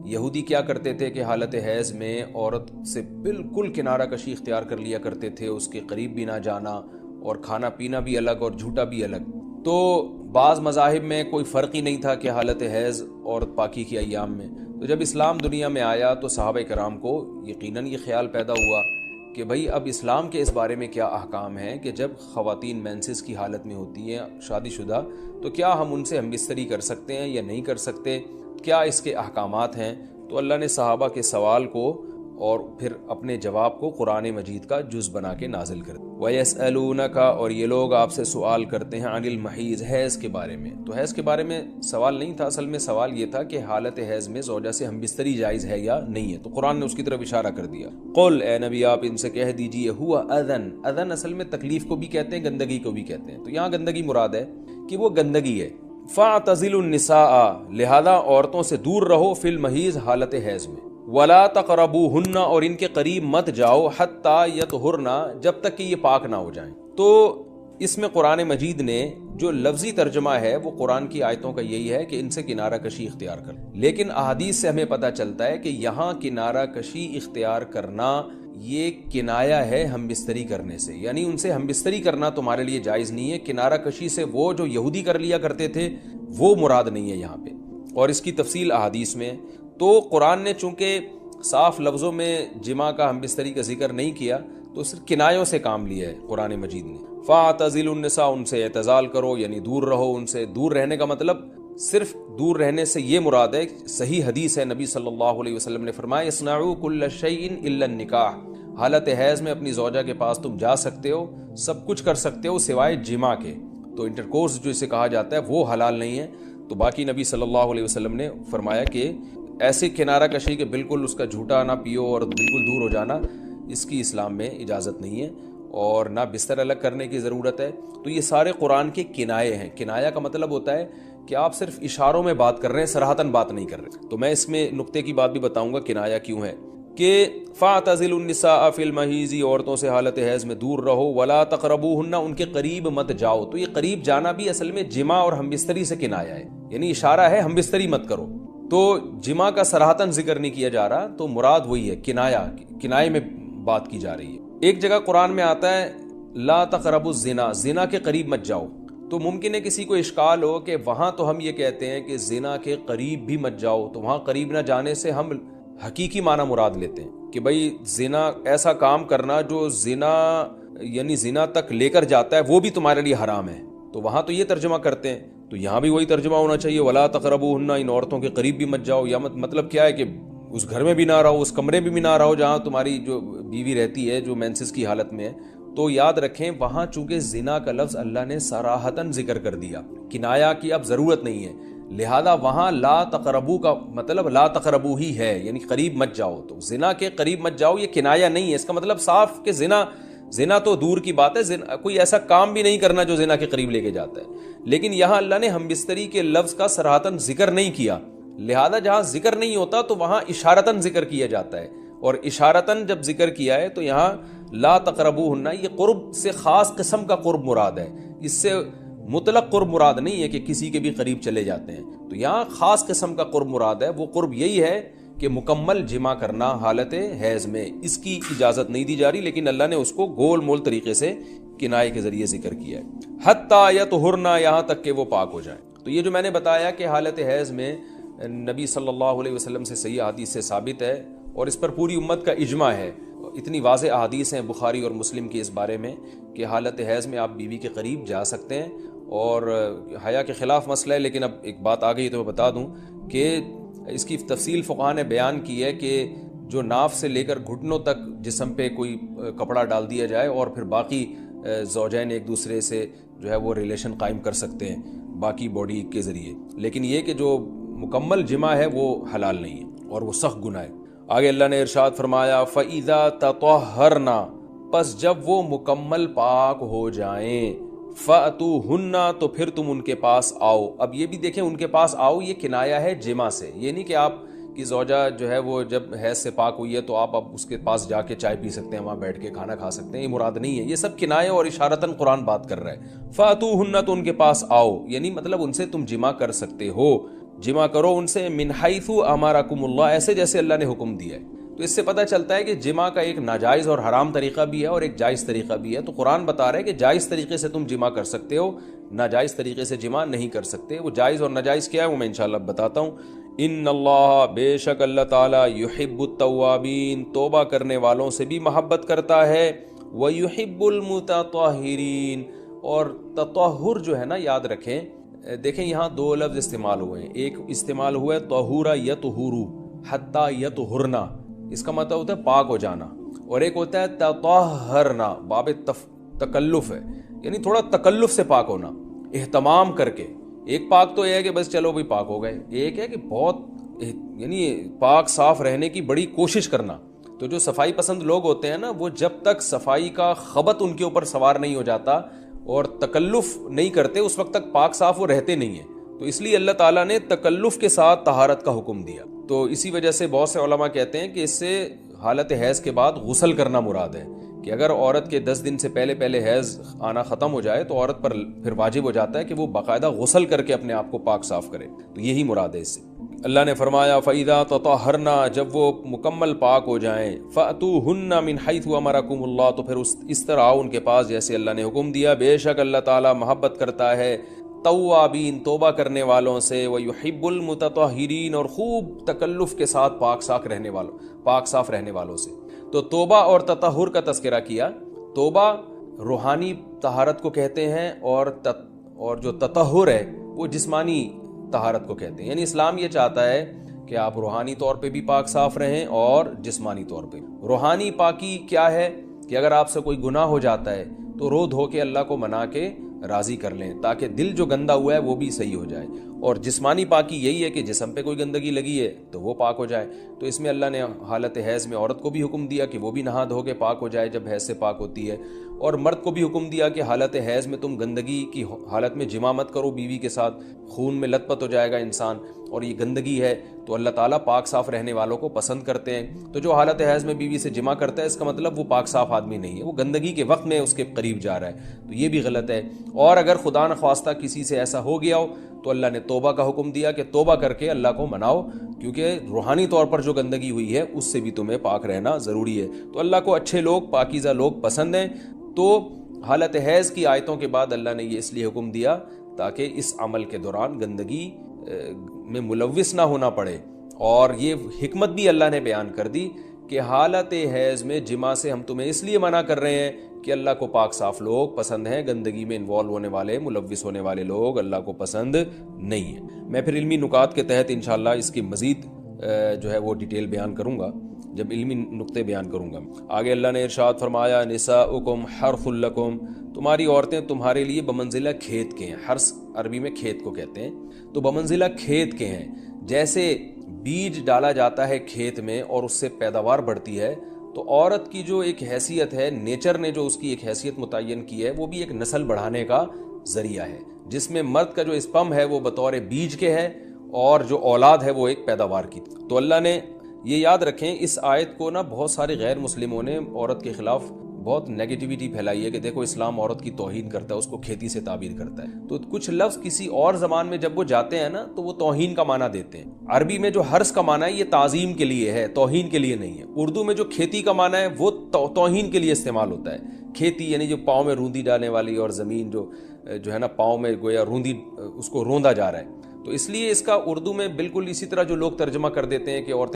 یہودی کیا کرتے تھے کہ حالت حیض میں عورت سے بالکل کنارہ کشی اختیار کر لیا کرتے تھے، اس کے قریب بھی نہ جانا، اور کھانا پینا بھی الگ اور جھوٹا بھی الگ۔ تو بعض مذاہب میں کوئی فرق ہی نہیں تھا کہ حالت حیض عورت پاکی کی ایام میں۔ تو جب اسلام دنیا میں آیا تو صحابہ کرام کو یقیناً یہ خیال پیدا ہوا کہ بھئی اب اسلام کے اس بارے میں کیا احکام ہیں کہ جب خواتین مینسز کی حالت میں ہوتی ہیں شادی شدہ، تو کیا ہم ان سے ہم بستری کر سکتے ہیں یا نہیں کر سکتے، کیا اس کے احکامات ہیں؟ تو اللہ نے صحابہ کے سوال کو اور پھر اپنے جواب کو قرآن مجید کا جز بنا کے نازل کر دیا۔ وَيَسْأَلُونَكَ، اور یہ لوگ آپ سے سوال کرتے ہیں، عن المحیض، حیض کے بارے میں۔ تو حیض کے بارے میں سوال نہیں تھا، اصل میں سوال یہ تھا کہ حالت حیض میں زوجہ سے ہم بستری جائز ہے یا نہیں ہے، تو قرآن نے اس کی طرف اشارہ کر دیا۔ قل، اے نبی آپ ان سے کہہ دیجئے، ہوا اذن، اذن اصل میں تکلیف کو بھی کہتے ہیں، گندگی کو بھی کہتے ہیں، تو یہاں گندگی مراد ہے کہ وہ گندگی ہے۔ فَاعْتَزِلُوا النِّسَاءَ، لہذا عورتوں سے دور رہو، فی المحیض، حالت حیض میں۔ وَلَا تَقْرَبُوهُنَّ، اور ان کے قریب مت جاؤ، حَتَّى يَطْهُرْنَ، جب تک کہ یہ پاک نہ ہو جائیں۔ تو اس میں قرآن مجید نے جو لفظی ترجمہ ہے وہ قرآن کی آیتوں کا یہی ہے کہ ان سے کنارہ کشی اختیار کر، لیکن احادیث سے ہمیں پتہ چلتا ہے کہ یہاں کنارہ کشی اختیار کرنا یہ کنایا ہے ہم بستری کرنے سے، یعنی ان سے ہم بستری کرنا تمہارے لیے جائز نہیں ہے۔ کنارہ کشی سے وہ جو یہودی کر لیا کرتے تھے وہ مراد نہیں ہے یہاں پہ، اور اس کی تفصیل احادیث میں۔ تو قرآن نے چونکہ صاف لفظوں میں جماع کا ہم بستری کا ذکر نہیں کیا تو صرف کنایوں سے کام لیا ہے قرآن مجید نے۔ فَاعْتَزِلُوا النِّسَاءَ، ان سے اعتزال کرو، یعنی دور رہو ان سے۔ دور رہنے کا مطلب صرف دور رہنے سے یہ مراد ہے، صحیح حدیث ہے، نبی صلی اللہ علیہ وسلم نے فرمایا اصنعوا كل شيء الا النکاح، حالت حیض میں اپنی زوجہ کے پاس تم جا سکتے ہو، سب کچھ کر سکتے ہو سوائے جماع کے۔ تو انٹرکورس جو اسے کہا جاتا ہے وہ حلال نہیں ہے۔ تو باقی نبی صلی اللہ علیہ وسلم نے فرمایا کہ ایسی کنارہ کشی کہ بالکل اس کا جھوٹا نہ پیو اور بالکل دور ہو جانا، اس کی اسلام میں اجازت نہیں ہے، اور نہ بستر الگ کرنے کی ضرورت ہے۔ تو یہ سارے قرآن کے کنائے ہیں۔ کنایا کا مطلب ہوتا ہے کہ آپ صرف اشاروں میں بات کر رہے ہیں، صراحتاً بات نہیں کر رہے۔ تو میں اس میں نقطے کی بات بھی بتاؤں گا کنایا کیوں ہے، کہ فَاعْتَزِلُوا النِّسَاءَ فِي الْمَحِيضِ، عورتوں سے حالت حیض میں دور رہو، وَلَا تَقْرَبُوهُنَّ، ان کے قریب مت جاؤ۔ تو یہ قریب جانا بھی اصل میں جماع اور ہم بستری سے کنایا ہے، یعنی اشارہ ہے ہم بستری مت کرو۔ تو جماع کا صراحتاً ذکر نہیں کیا جا رہا، تو مراد وہی ہے کنایا، کنائے میں بات کی جا رہی ہے۔ ایک جگہ قرآن میں آتا ہے لا تقربوا الزنا، زنا کے قریب مت جاؤ۔ تو ممکن ہے کسی کو اشکال ہو کہ وہاں تو ہم یہ کہتے ہیں کہ زنا کے قریب بھی مت جاؤ، تو وہاں قریب نہ جانے سے ہم حقیقی معنی مراد لیتے ہیں کہ بھئی زنا ایسا کام کرنا جو زنا یعنی زنا تک لے کر جاتا ہے وہ بھی تمہارے لیے حرام ہے، تو وہاں تو یہ ترجمہ کرتے ہیں۔ تو یہاں بھی وہی ترجمہ ہونا چاہیے، ولا تقربوہن، ان عورتوں کے قریب بھی مت جاؤ۔ یا مطلب کیا ہے کہ اس گھر میں بھی نہ رہو، اس کمرے میں بھی نہ رہو جہاں تمہاری جو بیوی رہتی ہے جو مینسز کی حالت میں ہے۔ تو یاد رکھیں وہاں چونکہ زنا کا لفظ اللہ نے صراحتاً ذکر کر دیا، کنایا کی اب ضرورت نہیں ہے، لہذا وہاں لا تقربو کا مطلب لا تقربو ہی ہے، یعنی قریب مت جاؤ۔ تو زنا کے قریب مت جاؤ یہ کنایا نہیں ہے، اس کا مطلب صاف کہ زنا تو دور کی بات ہے، کوئی ایسا کام بھی نہیں کرنا جو زنا کے قریب لے کے جاتا ہے۔ لیکن یہاں اللہ نے ہم بستری کے لفظ کا صراحتاً ذکر نہیں کیا، لہذا جہاں ذکر نہیں ہوتا تو وہاں اشارتاً ذکر کیا جاتا ہے، اور اشارتاً جب ذکر کیا ہے تو یہاں لا تقربوہن یہ قرب سے خاص قسم کا قرب مراد ہے، اس سے مطلق قرب مراد نہیں ہے کہ کسی کے بھی قریب چلے جاتے ہیں۔ تو یہاں خاص قسم کا قرب مراد ہے، وہ قرب یہی ہے کہ مکمل جمع کرنا حالت حیض میں، اس کی اجازت نہیں دی جا رہی، لیکن اللہ نے اس کو گول مول طریقے سے کنائے کے ذریعے ذکر کیا ہے، حتیٰ یطہرن، یہاں تک کہ وہ پاک ہو جائیں۔ تو یہ جو میں نے بتایا کہ حالت حیض میں نبی صلی اللہ علیہ وسلم سے صحیح حدیث سے ثابت ہے، اور اس پر پوری امت کا اجماع ہے، اتنی واضح احادیث ہیں بخاری اور مسلم کی اس بارے میں کہ حالت حیض میں آپ بیوی کے قریب جا سکتے ہیں، اور حیا کے خلاف مسئلہ ہے، لیکن اب ایک بات آ گئی تو میں بتا دوں کہ اس کی تفصیل فقہاء نے بیان کی ہے کہ جو ناف سے لے کر گھٹنوں تک جسم پہ کوئی کپڑا ڈال دیا جائے اور پھر باقی زوجین ایک دوسرے سے جو ہے وہ ریلیشن قائم کر سکتے ہیں باقی باڈی کے ذریعے، لیکن یہ کہ جو مکمل جمع ہے وہ حلال نہیں ہے اور وہ سخت گناہ ہے۔ آگے اللہ نے ارشاد فرمایا فَإِذَا تَطَهَّرْنَ، پس جب وہ مکمل پاک ہو جائیں، فَأْتُوهُنَّ، تو پھر تم ان کے پاس آؤ۔ اب یہ بھی دیکھیں ان کے پاس آؤ یہ کنایا ہے جمع سے، یہ نہیں کہ آپ کی زوجہ جو ہے وہ جب حیض سے پاک ہوئی ہے تو آپ اب اس کے پاس جا کے چائے پی سکتے ہیں، وہاں بیٹھ کے کھانا کھا سکتے ہیں، یہ مراد نہیں ہے، یہ سب کنایہ اور اشارتاً قرآن بات کر رہا ہے۔ فَأْتُوهُنَّ، تو ان کے پاس آؤ، یعنی مطلب ان سے تم جمع کر سکتے ہو، جمع کرو ان سے، من حیث امرکم اللہ، ایسے جیسے اللہ نے حکم دیا ہے۔ تو اس سے پتہ چلتا ہے کہ جمع کا ایک ناجائز اور حرام طریقہ بھی ہے اور ایک جائز طریقہ بھی ہے۔ تو قرآن بتا رہا ہے کہ جائز طریقے سے تم جمع کر سکتے ہو، ناجائز طریقے سے جمع نہیں کر سکتے۔ وہ جائز اور ناجائز کیا ہے وہ میں انشاءاللہ بتاتا ہوں۔ ان اللہ، بے شک اللہ تعالیٰ، یحب التوابین، توبہ کرنے والوں سے بھی محبت کرتا ہے، ویحب المتطہرین، اور تطہر جو ہے نا یاد رکھیں، دیکھیں یہاں دو لفظ استعمال ہوئے ہیں، ایک استعمال ہوا ہے طہورا یطہرو حتی یطہرنا، اس کا مطلب ہوتا ہے پاک ہو جانا، اور ایک ہوتا ہے تطہرنا، باب تکلف ہے، یعنی تھوڑا تکلف سے پاک ہونا، اہتمام کر کے۔ ایک پاک تو یہ ہے کہ بس چلو بھی پاک ہو گئے، ایک ہے کہ بہت یعنی پاک صاف رہنے کی بڑی کوشش کرنا۔ تو جو صفائی پسند لوگ ہوتے ہیں نا، وہ جب تک صفائی کا خبط ان کے اوپر سوار نہیں ہو جاتا اور تکلف نہیں کرتے، اس وقت تک پاک صاف وہ رہتے نہیں ہیں۔ تو اس لیے اللہ تعالیٰ نے تکلف کے ساتھ طہارت کا حکم دیا۔ تو اسی وجہ سے بہت سے علماء کہتے ہیں کہ اس سے حالت حیض کے بعد غسل کرنا مراد ہے، کہ اگر عورت کے 10 دن سے پہلے حیض آنا ختم ہو جائے تو عورت پر پھر واجب ہو جاتا ہے کہ وہ باقاعدہ غسل کر کے اپنے آپ کو پاک صاف کرے۔ تو یہی مراد ہے اس سے۔ اللہ نے فرمایا فَإِذَا تَطَهَّرْنَا، جب وہ مکمل پاک ہو جائیں، فَأْتُوهُنَّ مِنْ حَيْثُ أَمَرَكُمُ اللَّهُ، تو پھر اس طرح آؤ ان کے پاس جیسے اللہ نے حکم دیا۔ بے شک اللہ تعالیٰ محبت کرتا ہے توابین، توبہ کرنے والوں سے، وَيُحِبُّ الْمُتَطَهِّرِينَ، اور خوب تکلف کے ساتھ پاک صاف رہنے والوں سے۔ تو توبہ اور تطہر کا تذکرہ کیا۔ توبہ روحانی طہارت کو کہتے ہیں، اور جو تطہر ہے وہ جسمانی طہارت کو کہتے ہیں۔ یعنی اسلام یہ چاہتا ہے کہ آپ روحانی طور پہ بھی پاک صاف رہیں اور جسمانی طور پہ۔ روحانی پاکی کیا ہے کہ اگر آپ سے کوئی گناہ ہو جاتا ہے تو رو دھو کے اللہ کو منا کے راضی کر لیں، تاکہ دل جو گندا ہوا ہے وہ بھی صحیح ہو جائے۔ اور جسمانی پاکی یہی ہے کہ جسم پہ کوئی گندگی لگی ہے تو وہ پاک ہو جائے۔ تو اس میں اللہ نے حالت حیض میں عورت کو بھی حکم دیا کہ وہ بھی نہا دھو کے پاک ہو جائے جب حیض سے پاک ہوتی ہے، اور مرد کو بھی حکم دیا کہ حالت حیض میں تم گندگی کی حالت میں جماع مت کرو بیوی کے ساتھ، خون میں لت پت ہو جائے گا انسان، اور یہ گندگی ہے۔ تو اللہ تعالیٰ پاک صاف رہنے والوں کو پسند کرتے ہیں۔ تو جو حالت حیض میں بیوی سے جماع کرتا ہے، اس کا مطلب وہ پاک صاف آدمی نہیں ہے، وہ گندگی کے وقت میں اس کے قریب جا رہا ہے، تو یہ بھی غلط ہے۔ اور اگر خدا نخواستہ کسی سے ایسا ہو گیا ہو تو اللہ نے توبہ کا حکم دیا کہ توبہ کر کے اللہ کو مناؤ، کیونکہ روحانی طور پر جو گندگی ہوئی ہے اس سے بھی تمہیں پاک رہنا ضروری ہے۔ تو اللہ کو اچھے لوگ، پاکیزہ لوگ پسند ہیں۔ تو حالت حیض کی آیتوں کے بعد اللہ نے یہ اس لیے حکم دیا تاکہ اس عمل کے دوران گندگی میں ملوث نہ ہونا پڑے۔ اور یہ حکمت بھی اللہ نے بیان کر دی کہ حالت حیض میں جماع سے ہم تمہیں اس لیے منع کر رہے ہیں کہ اللہ کو پاک صاف لوگ پسند ہیں، گندگی میں انوالو ہونے والے، ملوث ہونے والے لوگ اللہ کو پسند نہیں ہیں۔ میں پھر علمی نکات کے تحت انشاءاللہ اس کی مزید جو ہے وہ ڈیٹیل بیان کروں گا جب علمی نقطے بیان کروں گا۔ آگے اللہ نے ارشاد فرمایا نساؤکم حرث لکم، تمہاری عورتیں تمہارے لیے بمنزلہ کھیت کے ہیں۔ حرث عربی میں کھیت کو کہتے ہیں، تو بمنزلہ کھیت کے ہیں۔ جیسے بیج ڈالا جاتا ہے کھیت میں اور اس سے پیداوار بڑھتی ہے، تو عورت کی جو ایک حیثیت ہے، نیچر نے جو اس کی ایک حیثیت متعین کی ہے، وہ بھی ایک نسل بڑھانے کا ذریعہ ہے، جس میں مرد کا جو اسپم ہے وہ بطور بیج کے ہے اور جو اولاد ہے وہ ایک پیداوار کی۔ تو اللہ نے یہ یاد رکھیں، اس آیت کو نا بہت سارے غیر مسلموں نے عورت کے خلاف بہت نیگیٹیوٹی پھیلائی ہے کہ دیکھو اسلام عورت کی توہین کرتا ہے، اس کو کھیتی سے تعبیر کرتا ہے۔ تو کچھ لفظ کسی اور زبان میں جب وہ جاتے ہیں نا تو وہ توہین کا معنی دیتے ہیں۔ عربی میں جو حرث کا معنی ہے یہ تعظیم کے لیے ہے، توہین کے لیے نہیں ہے۔ اردو میں جو کھیتی کا معنی ہے وہ توہین کے لیے استعمال ہوتا ہے۔ کھیتی یعنی جو پاؤں میں روندی ڈالنے والی، اور زمین جو ہے نا پاؤں میں گویا روندی، اس کو روندا جا رہا ہے۔ تو اس لیے اس کا اردو میں بالکل اسی طرح جو لوگ ترجمہ کر دیتے ہیں کہ عورتیں